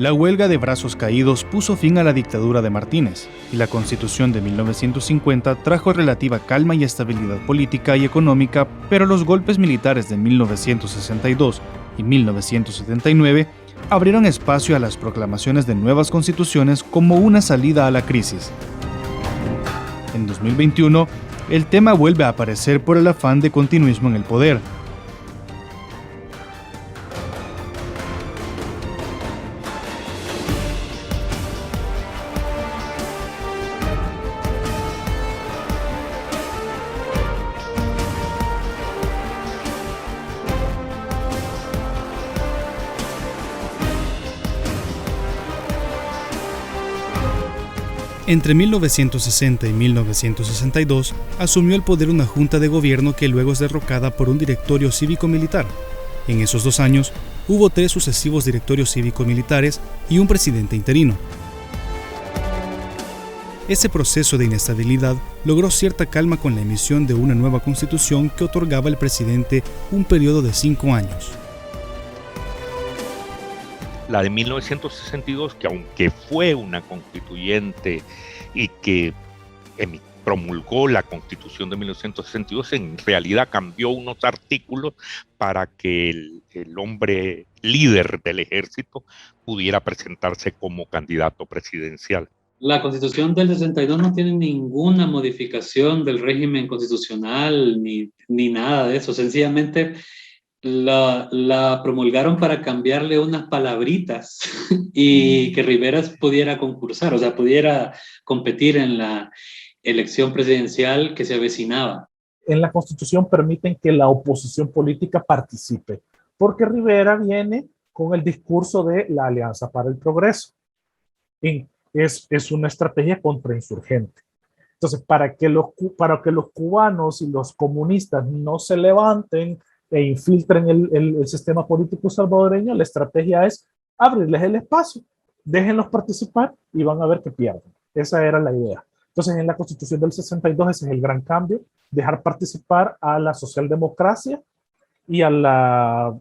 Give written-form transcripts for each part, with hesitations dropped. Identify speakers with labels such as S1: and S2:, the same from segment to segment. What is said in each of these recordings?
S1: La huelga de brazos caídos puso fin a la dictadura de Martínez, y la Constitución de 1950 trajo relativa calma y estabilidad política y económica, pero los golpes militares de 1962 y 1979 abrieron espacio a las proclamaciones de nuevas constituciones como una salida a la crisis. En 2021, el tema vuelve a aparecer por el afán de continuismo en el poder. Entre 1960 y 1962, asumió el poder una junta de gobierno que luego es derrocada por un directorio cívico-militar. En esos 2 años, hubo 3 sucesivos directorios cívico-militares y un presidente interino. Ese proceso de inestabilidad logró cierta calma con la emisión de una nueva constitución que otorgaba al presidente un periodo de 5 años.
S2: La de 1962, que aunque fue una constituyente y que promulgó la Constitución de 1962, en realidad cambió unos artículos para que el hombre líder del ejército pudiera presentarse como candidato presidencial.
S3: La Constitución del 62 no tiene ninguna modificación del régimen constitucional ni nada de eso, sencillamente la promulgaron para cambiarle unas palabritas y que Rivera pudiera concursar, o sea, pudiera competir en la elección presidencial que se avecinaba.
S4: En la Constitución permiten que la oposición política participe, porque Rivera viene con el discurso de la Alianza para el Progreso. Es una estrategia contrainsurgente. Entonces, para que los cubanos y los comunistas no se levanten e infiltren el sistema político salvadoreño, la estrategia es abrirles el espacio, déjenlos participar y van a ver que pierden. Esa era la idea. Entonces, en la Constitución del 62 ese es el gran cambio, dejar participar a la socialdemocracia y a la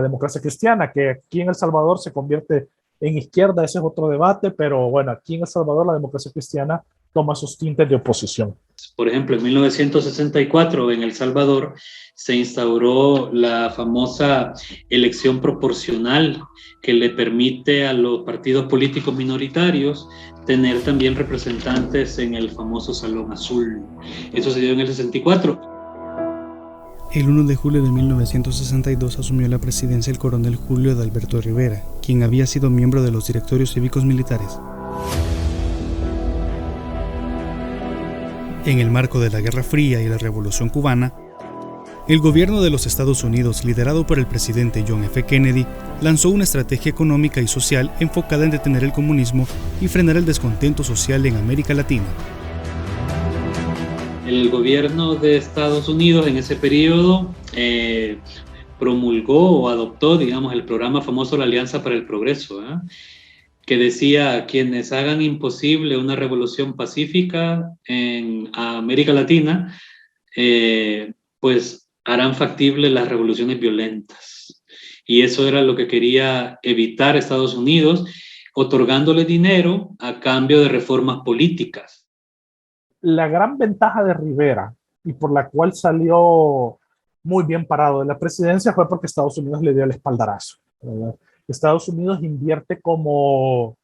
S4: democracia cristiana, que aquí en El Salvador se convierte en izquierda, ese es otro debate, pero bueno, aquí en El Salvador la democracia cristiana toma sus tintes de oposición.
S3: Por ejemplo, en 1964 en El Salvador se instauró la famosa elección proporcional que le permite a los partidos políticos minoritarios tener también representantes en el famoso Salón Azul. Eso se dio en el 64.
S1: El 1 de julio de 1962 asumió la presidencia el coronel Julio Adalberto Rivera, quien había sido miembro de los directorios cívicos militares. En el marco de la Guerra Fría y la Revolución Cubana, el gobierno de los Estados Unidos, liderado por el presidente John F. Kennedy, lanzó una estrategia económica y social enfocada en detener el comunismo y frenar el descontento social en América Latina.
S3: El gobierno de Estados Unidos en ese periodo promulgó o adoptó, digamos, el programa famoso La Alianza para el Progreso, que decía: quienes hagan imposible una revolución pacífica en América Latina, pues harán factibles las revoluciones violentas. Y eso era lo que quería evitar Estados Unidos, otorgándole dinero a cambio de reformas políticas.
S4: La gran ventaja de Rivera, y por la cual salió muy bien parado de la presidencia, fue porque Estados Unidos le dio el espaldarazo, ¿verdad? Estados Unidos invierte como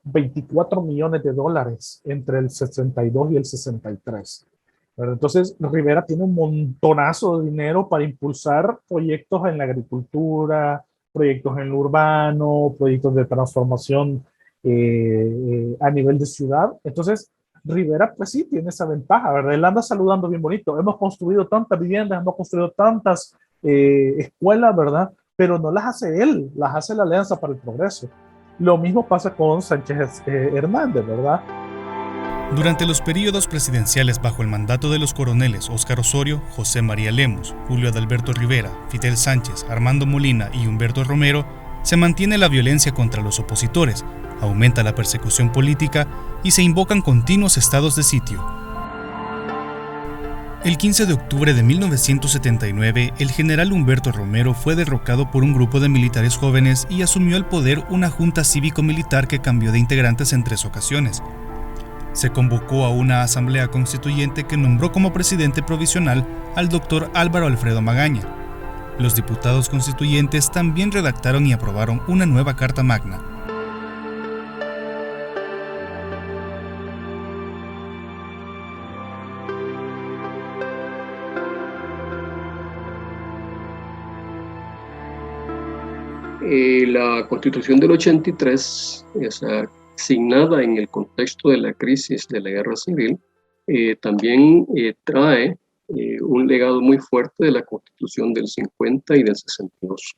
S4: $24 millones entre el 62 y el 63. ¿Verdad? Entonces, Rivera tiene un montonazo de dinero para impulsar proyectos en la agricultura, proyectos en lo urbano, proyectos de transformación a nivel de ciudad. Entonces, Rivera, pues sí, tiene esa ventaja, ¿verdad? Él anda saludando bien bonito. Hemos construido tantas viviendas, hemos construido tantas escuelas, ¿verdad? Pero no las hace él, las hace la Alianza para el Progreso. Lo mismo pasa con Sánchez Hernández, ¿verdad?
S1: Durante los períodos presidenciales bajo el mandato de los coroneles Óscar Osorio, José María Lemos, Julio Adalberto Rivera, Fidel Sánchez, Armando Molina y Humberto Romero, se mantiene la violencia contra los opositores, aumenta la persecución política y se invocan continuos estados de sitio. El 15 de octubre de 1979, el general Humberto Romero fue derrocado por un grupo de militares jóvenes y asumió el poder una junta cívico-militar que cambió de integrantes en 3 ocasiones. Se convocó a una asamblea constituyente que nombró como presidente provisional al doctor Álvaro Alfredo Magaña. Los diputados constituyentes también redactaron y aprobaron una nueva Carta Magna.
S5: La Constitución del 83, asignada en el contexto de la crisis de la guerra civil, también trae un legado muy fuerte de la Constitución del 50 y del 62.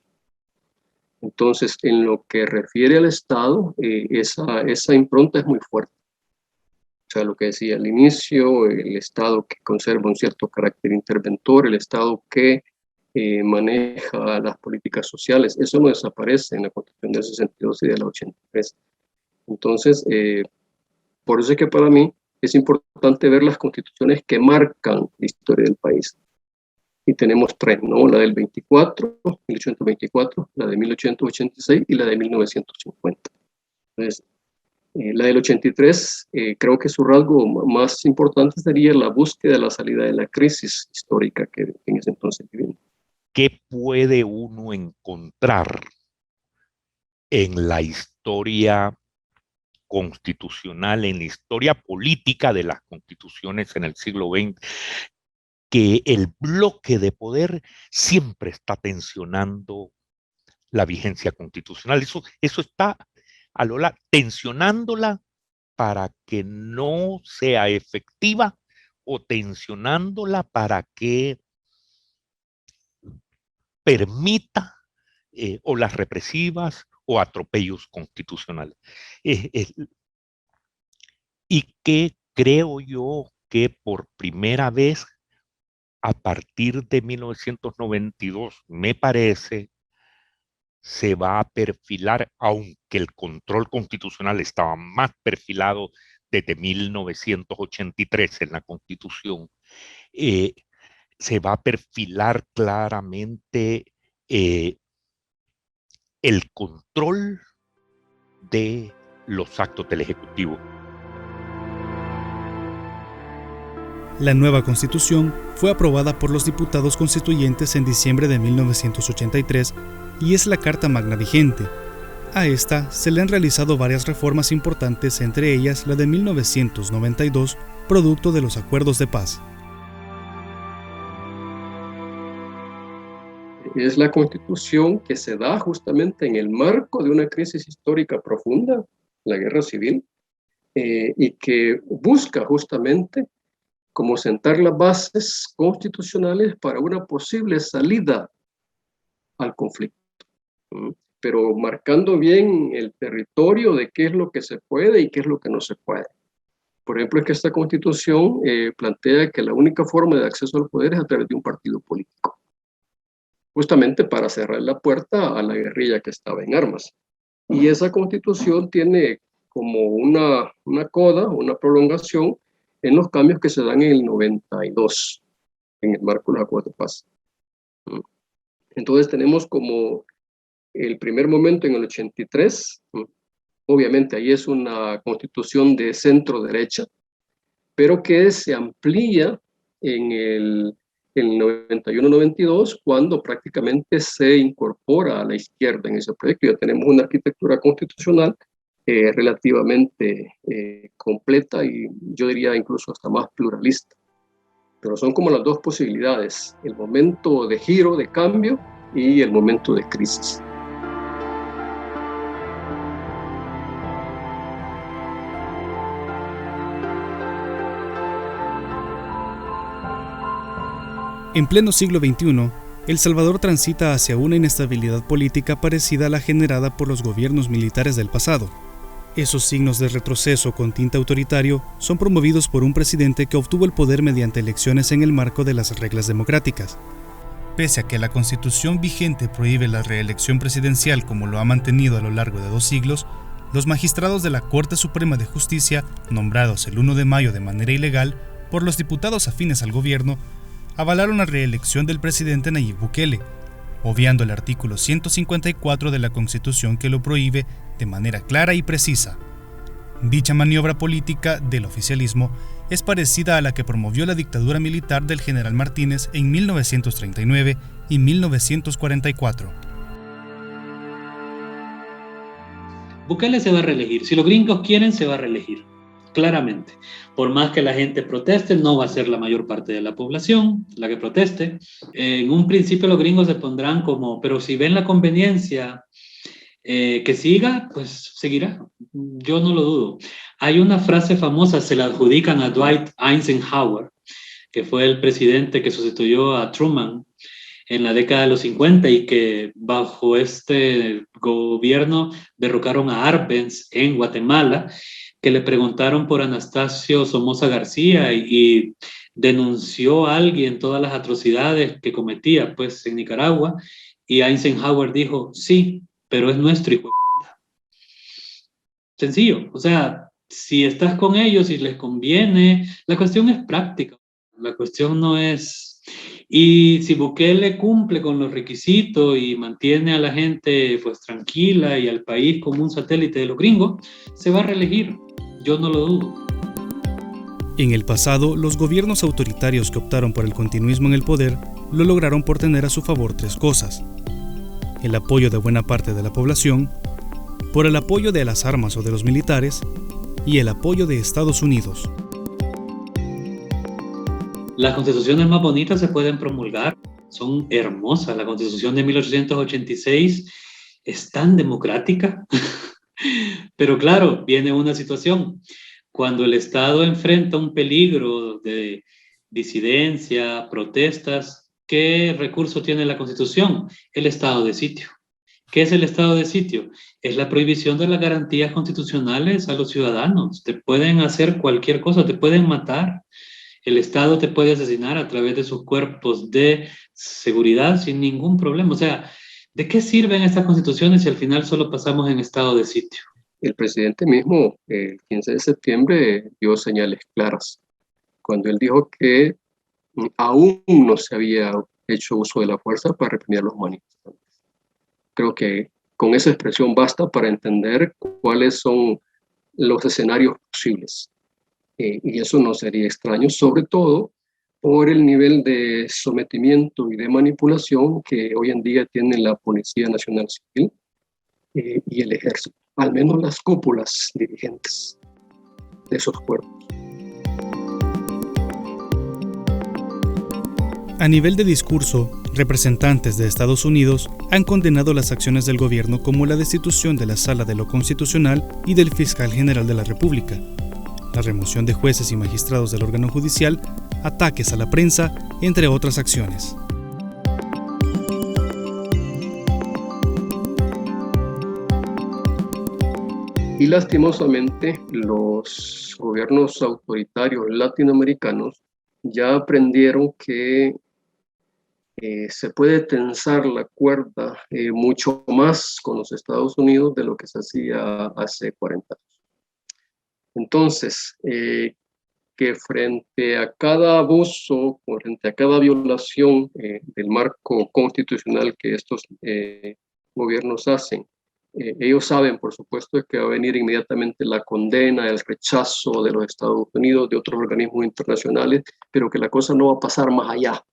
S5: Entonces, en lo que refiere al Estado, esa impronta es muy fuerte. O sea, lo que decía al inicio, el Estado que conserva un cierto carácter interventor, el Estado que maneja las políticas sociales, eso no desaparece en la Constitución del 62 y de la 83. Entonces, por eso es que para mí es importante ver las constituciones que marcan la historia del país. Y tenemos 3, ¿no? La del 24, 1824, la de 1886 y la de 1950. Entonces, la del 83, creo que su rasgo más importante sería la búsqueda de la salida de la crisis histórica que en ese entonces vivimos.
S2: ¿Qué puede uno encontrar en la historia constitucional, en la historia política de las constituciones en el siglo XX, que el bloque de poder siempre está tensionando la vigencia constitucional? Eso está a lo largo, tensionándola para que no sea efectiva o tensionándola para que permita o las represivas o atropellos constitucionales. Y que creo yo que por primera vez a partir de 1992, me parece, se va a perfilar, aunque el control constitucional estaba más perfilado desde 1983 en la Constitución, se va a perfilar claramente el control de los actos del Ejecutivo.
S1: La nueva Constitución fue aprobada por los diputados constituyentes en diciembre de 1983 y es la Carta Magna vigente. A esta se le han realizado varias reformas importantes, entre ellas la de 1992, producto de los acuerdos de paz.
S5: Es la Constitución que se da justamente en el marco de una crisis histórica profunda, la guerra civil, y que busca justamente como sentar las bases constitucionales para una posible salida al conflicto, pero marcando bien el territorio de qué es lo que se puede y qué es lo que no se puede. Por ejemplo, es que esta Constitución plantea que la única forma de acceso al poder es a través de un partido político, justamente para cerrar la puerta a la guerrilla que estaba en armas. Y esa Constitución tiene como una coda, una prolongación en los cambios que se dan en el 92, en el marco de los acuerdos de paz. Entonces tenemos como el primer momento en el 83, obviamente ahí es una Constitución de centro-derecha, pero que se amplía en el 91-92, cuando prácticamente se incorpora a la izquierda en ese proyecto. Ya tenemos una arquitectura constitucional relativamente completa y yo diría incluso hasta más pluralista. Pero son como las dos posibilidades, el momento de giro, de cambio y el momento de crisis.
S1: En pleno siglo XXI, El Salvador transita hacia una inestabilidad política parecida a la generada por los gobiernos militares del pasado. Esos signos de retroceso con tinte autoritario son promovidos por un presidente que obtuvo el poder mediante elecciones en el marco de las reglas democráticas. Pese a que la Constitución vigente prohíbe la reelección presidencial como lo ha mantenido a lo largo de 2 siglos, los magistrados de la Corte Suprema de Justicia, nombrados el 1 de mayo de manera ilegal, por los diputados afines al gobierno, avalaron la reelección del presidente Nayib Bukele, obviando el artículo 154 de la Constitución que lo prohíbe de manera clara y precisa. Dicha maniobra política del oficialismo es parecida a la que promovió la dictadura militar del general Martínez en 1939 y 1944.
S3: Bukele se va a reelegir. Si los gringos quieren, se va a reelegir. Claramente. Por más que la gente proteste, no va a ser la mayor parte de la población la que proteste. En un principio los gringos se pondrán como, pero si ven la conveniencia que siga, pues seguirá. Yo no lo dudo. Hay una frase famosa, se la adjudican a Dwight Eisenhower, que fue el presidente que sustituyó a Truman en la década de los 50 y que bajo este gobierno derrocaron a Arbenz en Guatemala, que le preguntaron por Anastasio Somoza García y denunció a alguien todas las atrocidades que cometía pues en Nicaragua, y Eisenhower dijo, sí, pero es nuestro hijo de puta. Sencillo, o sea, si estás con ellos y les conviene, la cuestión es práctica, la cuestión no es... Y si Bukele cumple con los requisitos y mantiene a la gente pues tranquila y al país como un satélite de los gringos, se va a reelegir. Yo no lo dudo.
S1: En el pasado, los gobiernos autoritarios que optaron por el continuismo en el poder lo lograron por tener a su favor tres cosas: el apoyo de buena parte de la población, por el apoyo de las armas o de los militares, y el apoyo de Estados Unidos.
S3: Las constituciones más bonitas se pueden promulgar, son hermosas. La constitución de 1886 es tan democrática, pero claro, viene una situación. Cuando el Estado enfrenta un peligro de disidencia, protestas, ¿qué recurso tiene la Constitución? El estado de sitio. ¿Qué es el estado de sitio? Es la prohibición de las garantías constitucionales a los ciudadanos. Te pueden hacer cualquier cosa, te pueden matar. El Estado te puede asesinar a través de sus cuerpos de seguridad sin ningún problema. O sea, ¿de qué sirven estas constituciones si al final solo pasamos en estado de sitio?
S5: El presidente mismo, el 15 de septiembre, dio señales claras cuando él dijo que aún no se había hecho uso de la fuerza para reprimir a los manifestantes. Creo que con esa expresión basta para entender cuáles son los escenarios posibles. Y eso no sería extraño, sobre todo por el nivel de sometimiento y de manipulación que hoy en día tiene la Policía Nacional Civil y el Ejército, al menos las cúpulas dirigentes de esos cuerpos.
S1: A nivel de discurso, representantes de Estados Unidos han condenado las acciones del gobierno como la destitución de la Sala de lo Constitucional y del Fiscal General de la República, la remoción de jueces y magistrados del órgano judicial, ataques a la prensa, entre otras acciones.
S5: Y lastimosamente los gobiernos autoritarios latinoamericanos ya aprendieron que se puede tensar la cuerda mucho más con los Estados Unidos de lo que se hacía hace 40 años. Entonces, que frente a cada abuso, frente a cada violación del marco constitucional que estos gobiernos hacen, ellos saben, por supuesto, que va a venir inmediatamente la condena, el rechazo de los Estados Unidos, de otros organismos internacionales, pero que la cosa no va a pasar más allá.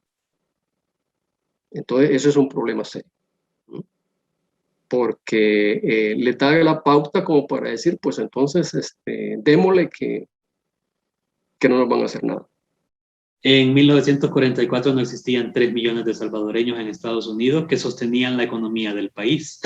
S5: Entonces, eso es un problema serio, ¿no? Porque le da la pauta como para decir, pues entonces démosle que no nos van a hacer nada.
S3: En 1944 no existían 3 millones de salvadoreños en Estados Unidos que sostenían la economía del país.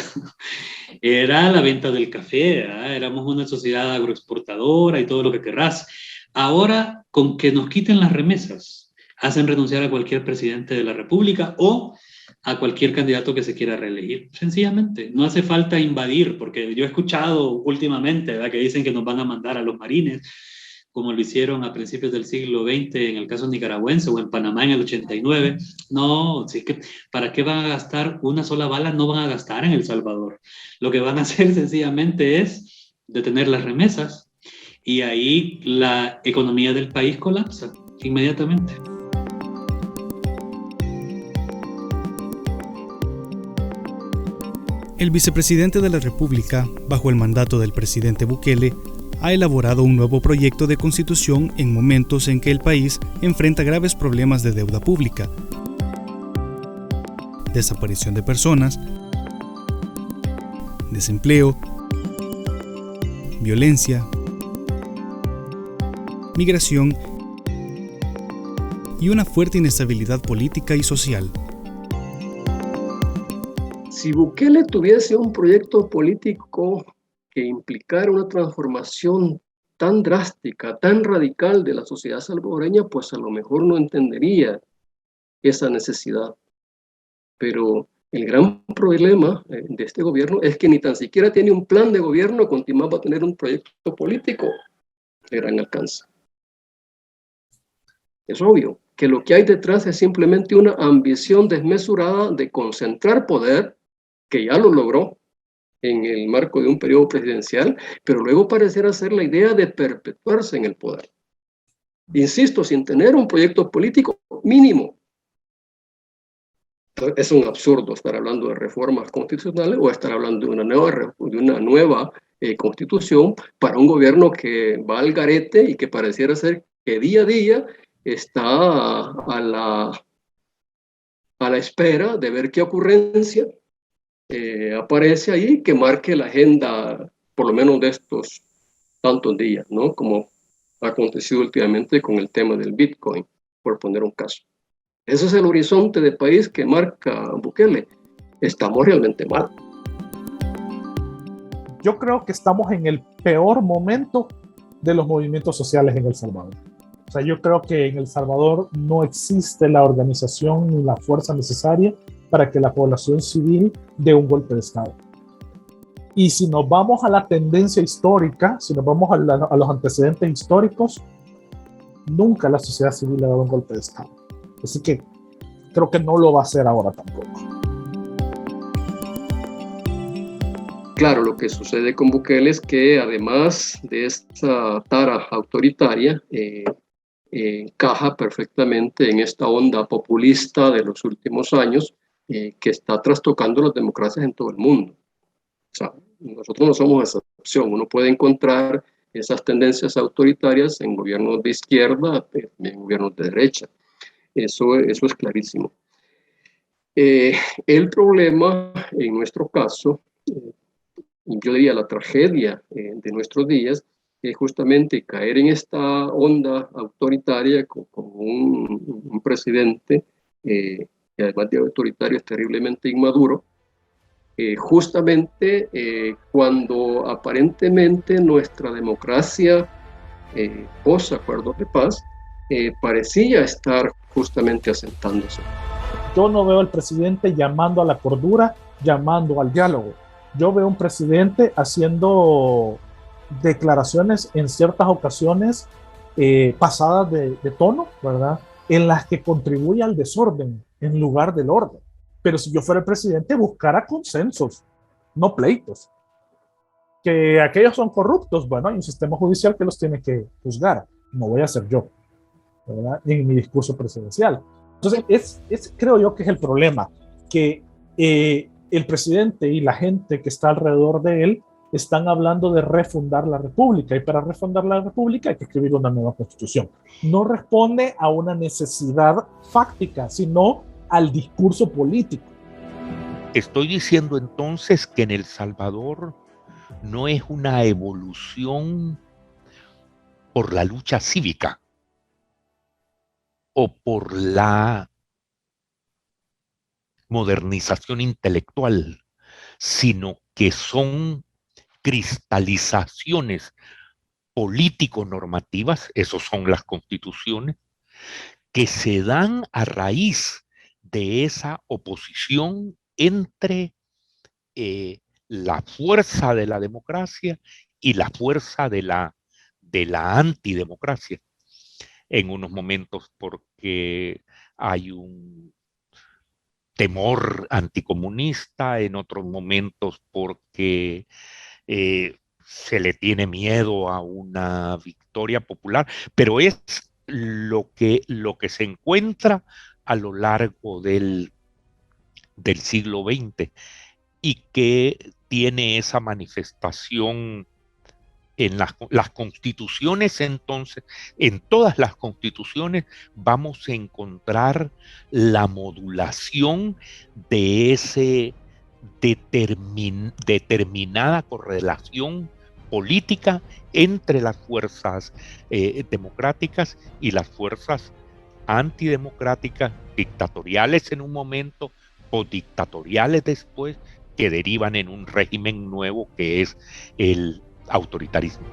S3: Era la venta del café, ¿eh? Éramos una sociedad agroexportadora y todo lo que querrás. Ahora, con que nos quiten las remesas, hacen renunciar a cualquier presidente de la República o a cualquier candidato que se quiera reelegir. Sencillamente, no hace falta invadir, porque yo he escuchado últimamente, ¿verdad?, que dicen que nos van a mandar a los marines, como lo hicieron a principios del siglo XX en el caso nicaragüense o en Panamá en el 89. No, sí que, ¿para qué van a gastar una sola bala? No van a gastar en El Salvador. Lo que van a hacer sencillamente es detener las remesas y ahí la economía del país colapsa. inmediatamente.
S1: El vicepresidente de la República, bajo el mandato del presidente Bukele, ha elaborado un nuevo proyecto de constitución en momentos en que el país enfrenta graves problemas de deuda pública, desaparición de personas, desempleo, violencia, migración y una fuerte inestabilidad política y social.
S5: Si Bukele tuviese un proyecto político que implicara una transformación tan drástica, tan radical de la sociedad salvadoreña, pues a lo mejor no entendería esa necesidad. Pero el gran problema de este gobierno es que ni tan siquiera tiene un plan de gobierno, continúa va a tener un proyecto político de gran alcance. Es obvio que lo que hay detrás es simplemente una ambición desmesurada de concentrar poder, que ya lo logró en el marco de un periodo presidencial, pero luego pareciera ser la idea de perpetuarse en el poder. Insisto, sin tener un proyecto político mínimo. Es un absurdo estar hablando de reformas constitucionales o estar hablando de una nueva constitución para un gobierno que va al garete y que pareciera ser que día a día está a la espera de ver qué ocurrencia aparece ahí que marque la agenda, por lo menos de estos tantos días, ¿no? Como ha acontecido últimamente con el tema del Bitcoin, por poner un caso. Ese es el horizonte de país que marca Bukele. Estamos realmente mal.
S4: Yo creo que estamos en el peor momento de los movimientos sociales en El Salvador. O sea, yo creo que en El Salvador no existe la organización ni la fuerza necesaria para que la población civil dé un golpe de Estado. Y si nos vamos a la tendencia histórica, si nos vamos a los antecedentes históricos, nunca la sociedad civil ha dado un golpe de Estado. Así que creo que no lo va a hacer ahora tampoco.
S5: Claro, lo que sucede con Bukele es que además de esta tara autoritaria, encaja perfectamente en esta onda populista de los últimos años, que está trastocando las democracias en todo el mundo. O sea, nosotros no somos excepción. Uno puede encontrar esas tendencias autoritarias en gobiernos de izquierda, en gobiernos de derecha. Eso es clarísimo. El problema, en nuestro caso, yo diría la tragedia de nuestros días, es justamente caer en esta onda autoritaria con un presidente que además de autoritario es terriblemente inmaduro, justamente cuando aparentemente nuestra democracia post-acuerdos de paz parecía estar justamente asentándose.
S4: Yo no veo al presidente llamando a la cordura, llamando al diálogo. Yo veo un presidente haciendo declaraciones en ciertas ocasiones pasadas de tono, ¿verdad? En las que contribuye al desorden en lugar del orden. Pero si yo fuera el presidente, buscara consensos, no pleitos. Que aquellos son corruptos, bueno, hay un sistema judicial que los tiene que juzgar. No voy a ser yo, ¿verdad? En mi discurso presidencial. Entonces, creo yo que es el problema, que el presidente y la gente que está alrededor de él están hablando de refundar la República, y para refundar la República hay que escribir una nueva constitución. No responde a una necesidad fáctica, sino al discurso político.
S2: Estoy diciendo entonces que en El Salvador no es una evolución por la lucha cívica o por la modernización intelectual, sino que son cristalizaciones político-normativas, esos son las constituciones, que se dan a raíz de esa oposición entre la fuerza de la democracia y la fuerza de la antidemocracia. En unos momentos porque hay un temor anticomunista, en otros momentos porque se le tiene miedo a una victoria popular, pero es lo que se encuentra a lo largo del siglo XX y que tiene esa manifestación en las constituciones. Entonces, en todas las constituciones vamos a encontrar la modulación de ese determinada correlación política entre las fuerzas democráticas y las fuerzas antidemocráticas, dictatoriales en un momento o dictatoriales después, que derivan en un régimen nuevo que es el autoritarismo.